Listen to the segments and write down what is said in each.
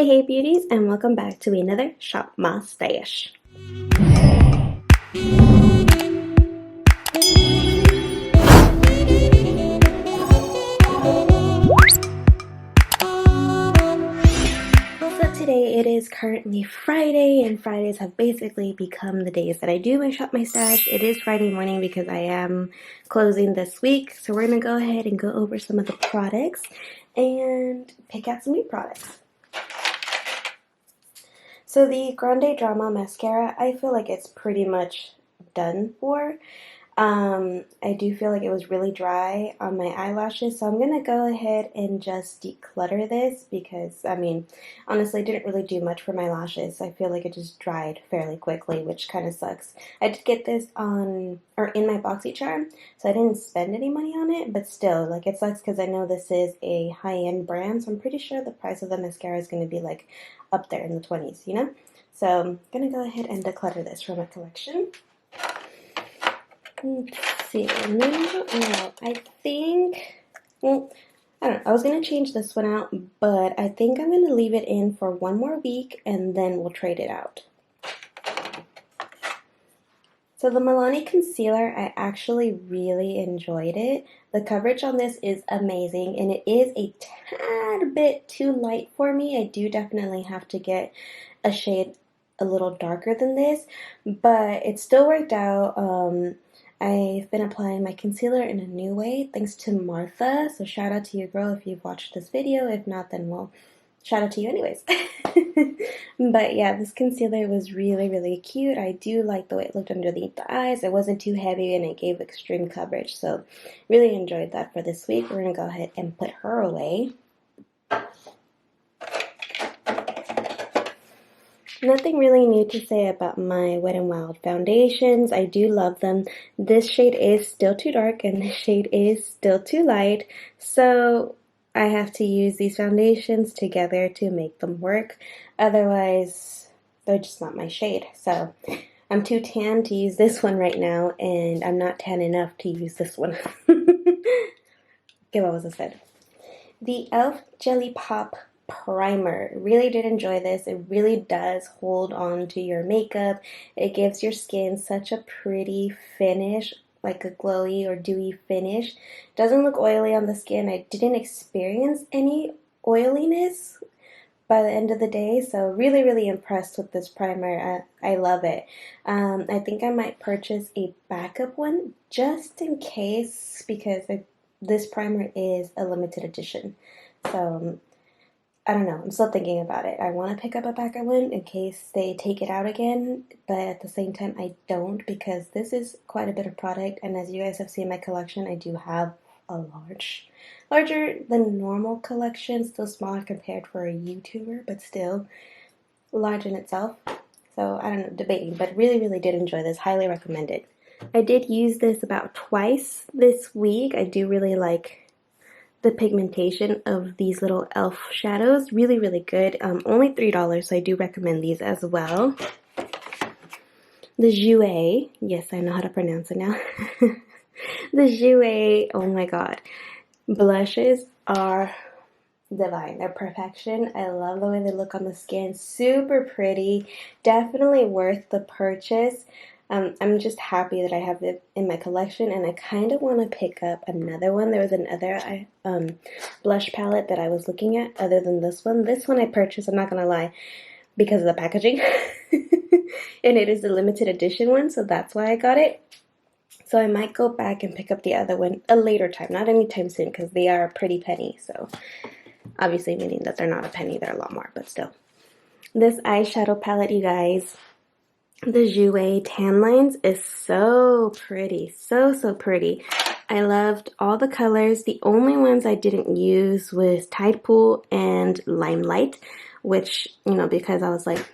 Hey beauties, and welcome back to another Shop My Stash. So today it is currently Friday, and Fridays have basically become the days that I do my Shop My Stash. It is Friday morning because I am closing this week, so we're going to go ahead and go over some of the products and pick out some new products. So the Grande Drama Mascara, I feel like it's pretty much done for. I do feel like it was really dry on my eyelashes, so I'm going to go ahead and just declutter this because, honestly, it didn't really do much for my lashes. I feel like it just dried fairly quickly, which kind of sucks. I did get this in my BoxyCharm, so I didn't spend any money on it, but still, like, it sucks because I know this is a high-end brand, so I'm pretty sure the price of the mascara is going to be, like, up there in the 20s, you know? So I'm going to go ahead and declutter this from my collection. Let's see, I think, I don't know, I was going to change this one out, but I think I'm going to leave it in for one more week and then we'll trade it out. So the Milani Concealer, I actually really enjoyed it. The coverage on this is amazing, and it is a tad bit too light for me. I do definitely have to get a shade a little darker than this, but it still worked out. I've been applying my concealer in a new way thanks to Martha, so shout out to you, girl, if you've watched this video. If not, then well, shout out to you anyways. But yeah, this concealer was really, really cute. I do like the way it looked underneath the eyes. It wasn't too heavy and it gave extreme coverage, so really enjoyed that for this week. We're going to go ahead and put her away. Nothing really new to say about my Wet n Wild foundations. I do love them. This shade is still too dark and this shade is still too light, so I have to use these foundations together to make them work. Otherwise, they're just not my shade. So I'm too tan to use this one right now, and I'm not tan enough to use this one. Okay, what was I said? The e.l.f. Jelly Pop Primer. Really did enjoy this. It really does hold on to your makeup. It gives your skin such a pretty finish, like a glowy or dewy finish. Doesn't look oily on the skin. I didn't experience any oiliness by the end of the day, so really, really impressed with this primer. I love it. I think I might purchase a backup one just in case, because this primer is a limited edition. So I don't know, I'm still thinking about it. I want to pick up a backup one in case they take it out again, but at the same time I don't, because this is quite a bit of product, and as you guys have seen my collection, I do have a larger than normal collection, still smaller compared for a YouTuber, but still large in itself. So I don't know, debating, but really, really did enjoy this. Highly recommend it. I did use this about twice this week. I do really like the pigmentation of these little e.l.f. shadows. Really, really good. Only $3, so I do recommend these as well. The Jouer, yes, I know how to pronounce it now. The Jouer, oh my god. Blushes are divine. They're perfection. I love the way they look on the skin. Super pretty. Definitely worth the purchase. I'm just happy that I have it in my collection, and I kind of want to pick up another one. There was another blush palette that I was looking at other than this one. This one I purchased, I'm not going to lie, because of the packaging. And it is the limited edition one, so that's why I got it. So I might go back and pick up the other one a later time, not anytime soon, because they are a pretty penny. So obviously meaning that they're not a penny, they're a lot more, but still. This eyeshadow palette, you guys, the Jouer Tan Lines, is so pretty. So pretty. I loved all the colors. The only ones I didn't use was Tide Pool and Limelight, which, you know, because I was like,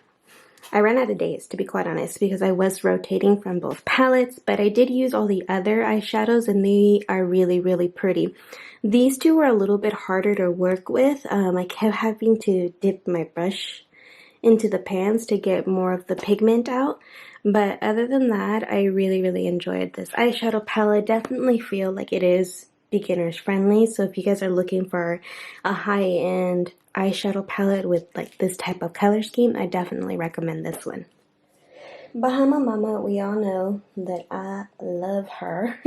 I ran out of days, to be quite honest, because I was rotating from both palettes, but I did use all the other eyeshadows, and they are really, really pretty. These two were a little bit harder to work with. I kept having to dip my brush into the pans to get more of the pigment out, but other than that, I really, really enjoyed this eyeshadow palette. Definitely feel like it is beginners friendly. So if you guys are looking for a high-end eyeshadow palette with like this type of color scheme, I definitely recommend this one. Bahama Mama, we all know that I love her.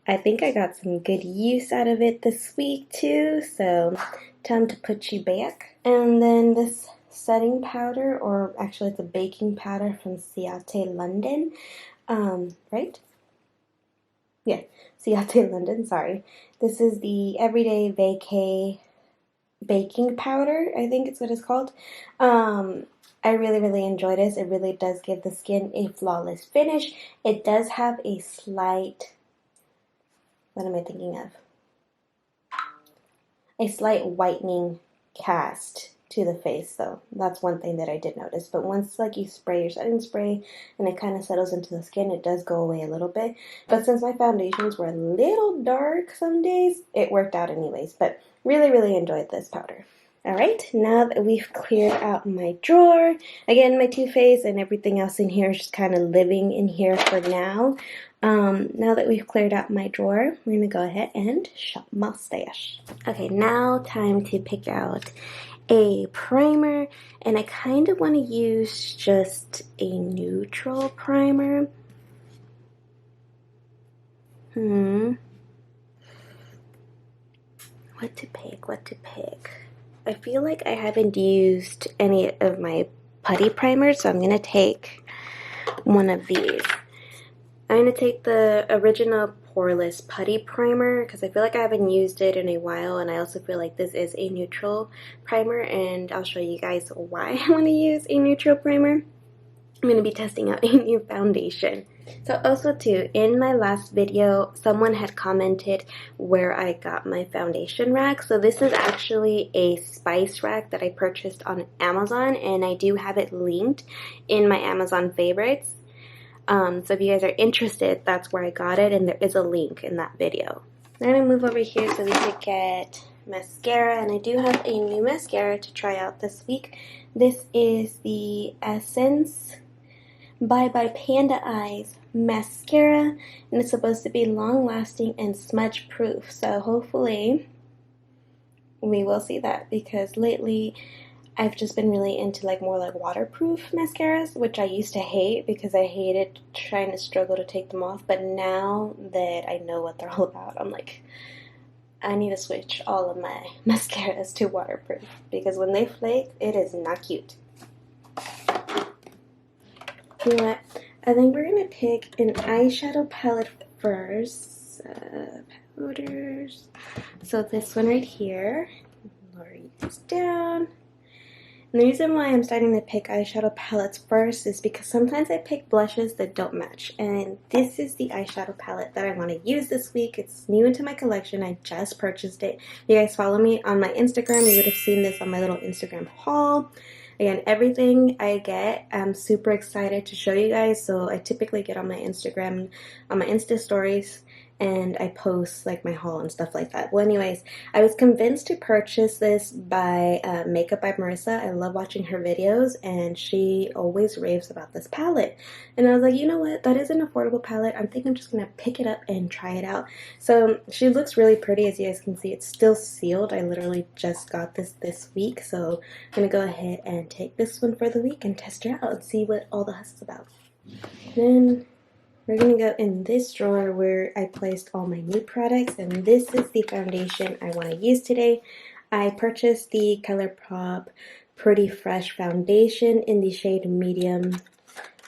I think I got some good use out of it this week too, so time to put you back. And then this setting powder, or actually it's a baking powder from Ciate London, right? Yeah, Ciate London, sorry. This is the Everyday Vacay baking powder, I think it's what it's called. I really enjoy this. It really does give the skin a flawless finish. It does have a slight, what am I thinking of? A slight whitening cast to the face, though. That's one thing that I did notice. But once like you spray your setting spray and it kind of settles into the skin, it does go away a little bit. But since my foundations were a little dark some days, it worked out anyways. But really enjoyed this powder. Alright, now that we've cleared out my drawer, again, my Too Faced and everything else in here is just kind of living in here for now. Now that we've cleared out my drawer, we're going to go ahead and shop my stash. Okay, now time to pick out a primer, and I kind of want to use just a neutral primer. What to pick? I feel like I haven't used any of my putty primers, so I'm going to take one of these. I'm going to take the original Poreless Putty Primer because I feel like I haven't used it in a while, and I also feel like this is a neutral primer, and I'll show you guys why I want to use a neutral primer. I'm going to be testing out a new foundation. So also too, in my last video, someone had commented where I got my foundation rack. So this is actually a spice rack that I purchased on Amazon, and I do have it linked in my Amazon favorites. So if you guys are interested, that's where I got it, and there is a link in that video. I'm going to move over here so we could get mascara, and I do have a new mascara to try out this week. This is the Essence Bye Bye Panda Eyes mascara, and it's supposed to be long lasting and smudge proof, so hopefully we will see that, because lately I've just been really into like more like waterproof mascaras, which I used to hate because I hated trying to struggle to take them off, but now that I know what they're all about, I'm like, I need to switch all of my mascaras to waterproof, because when they flake, it is not cute. You know what? I think we're going to pick an eyeshadow palette first. Powders. So this one right here. Lower this down. And the reason why I'm starting to pick eyeshadow palettes first is because sometimes I pick blushes that don't match. And this is the eyeshadow palette that I want to use this week. It's new into my collection. I just purchased it. If you guys follow me on my Instagram, you would have seen this on my little Instagram haul. Again, everything I get, I'm super excited to show you guys. So I typically get on my Instagram, on my Insta stories, and I post like my haul and stuff like that. Well, anyways, I was convinced to purchase this by Makeup by Marissa. I love watching her videos, and she always raves about this palette. And I was like, you know what? That is an affordable palette. I think I'm just going to pick it up and try it out. So she looks really pretty. As you guys can see, it's still sealed. I literally just got this week. So I'm going to go ahead and take this one for the week and test her out and see what all the fuss is about. Then we're going to go in this drawer where I placed all my new products, and this is the foundation I want to use today. I purchased the ColourPop Pretty Fresh Foundation in the shade Medium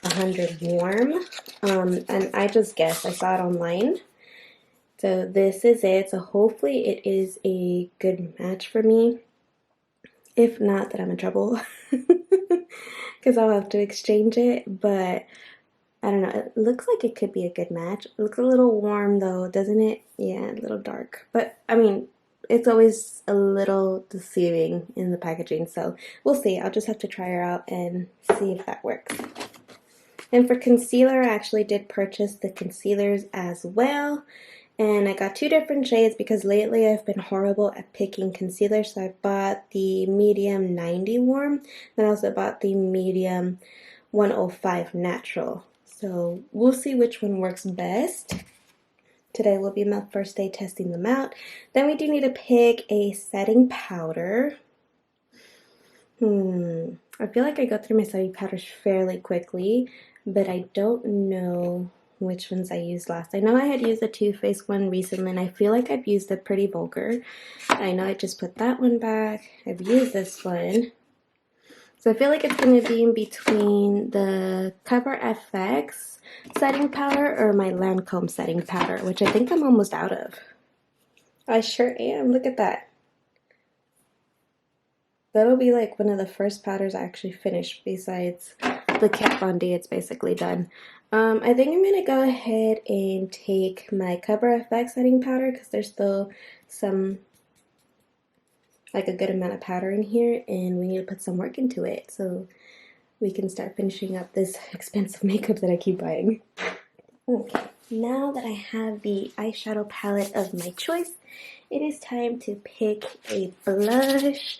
100 Warm, and I just guessed. I saw it online. So this is it. So hopefully it is a good match for me. If not, then I'm in trouble because I'll have to exchange it, but I don't know, it looks like it could be a good match. It looks a little warm though, doesn't it? Yeah, a little dark. But, I mean, it's always a little deceiving in the packaging, so we'll see. I'll just have to try her out and see if that works. And for concealer, I actually did purchase the concealers as well. And I got two different shades because lately I've been horrible at picking concealer. So I bought the medium 90 warm, then I also bought the medium 105 natural. So we'll see which one works best today will be my first day testing them out. Then we do need to pick a setting powder. I feel like I go through my setting powders fairly quickly, but I don't know which ones I used last. I know I had used the Too Faced one recently, and I feel like I've used it pretty vulgar. I know I just put that one back. I've used this one. So I feel like it's going to be in between the Cover FX setting powder or my Lancome setting powder, which I think I'm almost out of. I sure am. Look at that. That'll be like one of the first powders I actually finish besides the Kat Von D. It's basically done. I think I'm going to go ahead and take my Cover FX setting powder because there's still some, like a good amount of powder in here, and we need to put some work into it so we can start finishing up this expensive makeup that I keep buying. Okay, now that I have the eyeshadow palette of my choice, it is time to pick a blush.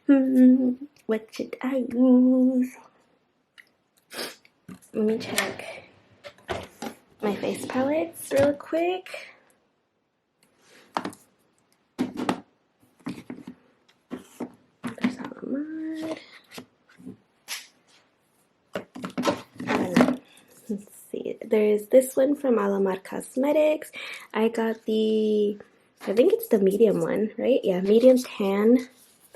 What should I use? Let me check my face palettes real quick. There's Alamad. I don't know. Let's see. There's this one from Alamad Cosmetics. I got the, I think it's the medium one, right? Yeah, medium tan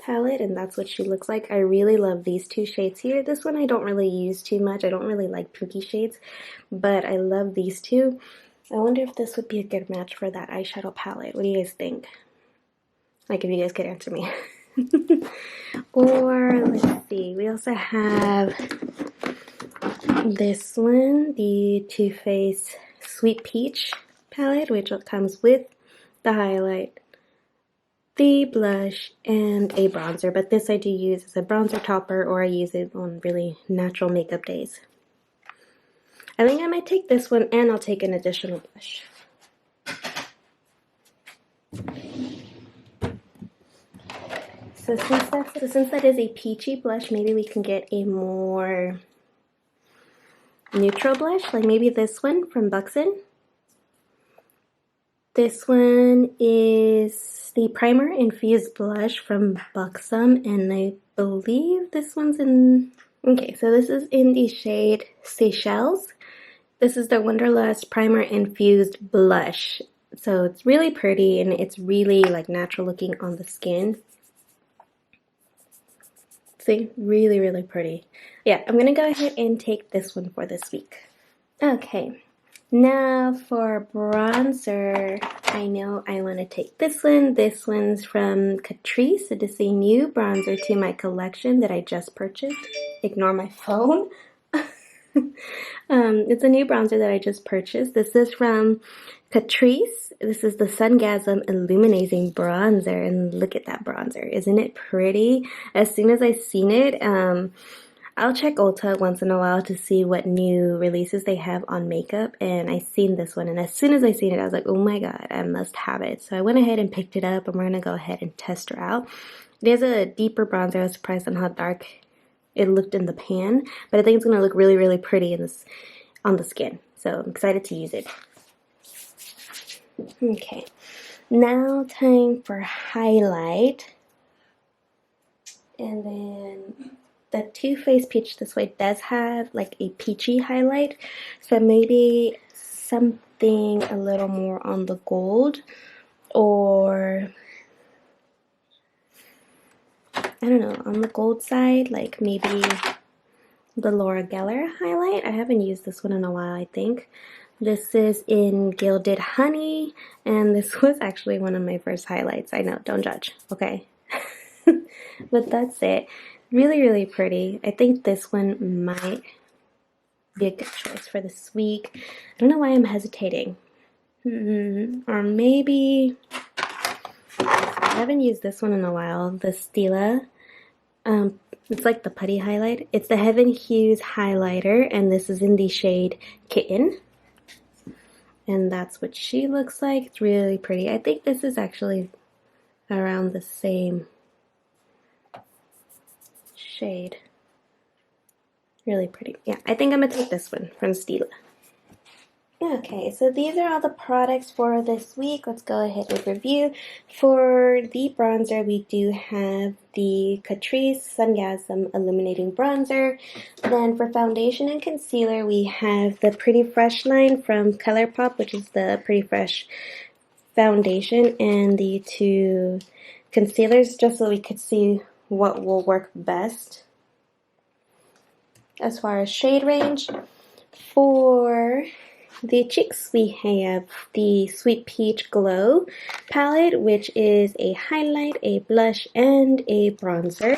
palette, and that's what she looks like. I really love these two shades here. This one I don't really use too much. I don't really like pinky shades, but I love these two. I wonder if this would be a good match for that eyeshadow palette. What do you guys think? Like, if you guys could answer me. Or, let's see, we also have this one, the Too Faced Sweet Peach palette, which comes with the highlight, the blush, and a bronzer, but this I do use as a bronzer topper, or I use it on really natural makeup days. I think I might take this one, and I'll take an additional blush. So since that is a peachy blush, maybe we can get a more neutral blush, like maybe this one from Buxom. This one is the Primer Infused Blush from Buxom, and I believe this one's in, okay, so this is in the shade Seychelles. This is the Wonderlust Primer Infused Blush. So it's really pretty, and it's really like natural looking on the skin. See, really, really pretty. Yeah, I'm gonna go ahead and take this one for this week. Okay. Now for bronzer, I know I want to take this one. This one's from Catrice. It is a new bronzer to my collection that I just purchased. Ignore my phone. It's a new bronzer that I just purchased. This is from Catrice. This is the Sungasm Illuminating Bronzer, and look at that bronzer. Isn't it pretty? As soon as I seen it, I'll check Ulta once in a while to see what new releases they have on makeup, and I seen this one, and as soon as I seen it, I was like, oh my god, I must have it. So I went ahead and picked it up, and we're going to go ahead and test her out. It is a deeper bronzer. I was surprised on how dark it looked in the pan, but I think it's going to look really, really pretty in this on the skin. So I'm excited to use it. Okay, now time for highlight. And then the Too Faced Peach This Way does have like a peachy highlight, so maybe something a little more on the gold, or I don't know, on the gold side, like maybe the Laura Geller highlight. I haven't used this one in a while, I think. This is in Gilded Honey, and this was actually one of my first highlights. I know, don't judge, okay? But that's it. Really, really pretty. I think this one might be a good choice for this week. I don't know why I'm hesitating. Or maybe, I haven't used this one in a while, the Stila. It's like the putty highlight. It's the Heaven Hues highlighter, and this is in the shade Kitten. And that's what she looks like. It's really pretty. I think this is actually around the same shade. Really pretty. Yeah, I think I'm gonna take this one from Stila. Okay, so these are all the products for this week. Let's go ahead and review. For the bronzer, we do have the Catrice Sungasm Illuminating Bronzer. Then for foundation and concealer, we have the Pretty Fresh line from ColourPop, which is the Pretty Fresh foundation, and the two concealers, just so we could see what will work best as far as shade range. For the cheeks, we have the Sweet Peach Glow palette, which is a highlight, a blush, and a bronzer.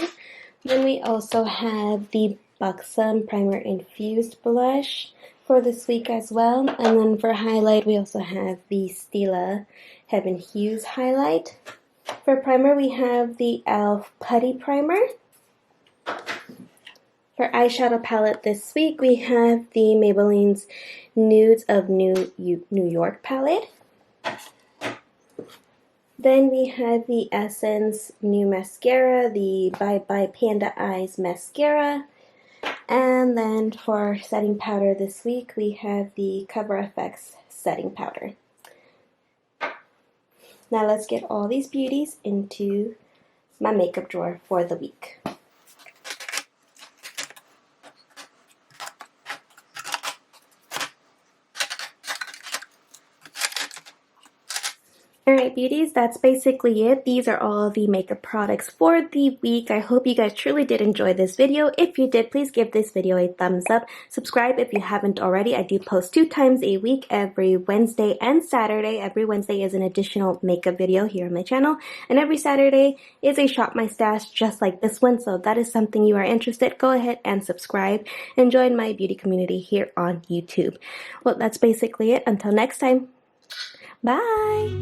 Then we also have the Buxom Primer Infused Blush for this week as well. And then for highlight, we also have the Stila Heaven Hues highlight. For primer, we have the e.l.f. Putty Primer. For eyeshadow palette this week, we have the Maybelline's Nudes of New York palette. Then we have the Essence new mascara, the Bye Bye Panda Eyes mascara. And then for setting powder this week, we have the Cover FX setting powder. Now let's get all these beauties into my makeup drawer for the week. Alright beauties, that's basically it. These are all the makeup products for the week. I hope you guys truly did enjoy this video. If you did, please give this video a thumbs up. Subscribe if you haven't already. I do post 2 times a week, every Wednesday and Saturday. Every Wednesday is an additional makeup video here on my channel. And every Saturday is a Shop My Stash just like this one. So if that is something you are interested, go ahead and subscribe and join my beauty community here on YouTube. Well, that's basically it. Until next time, bye!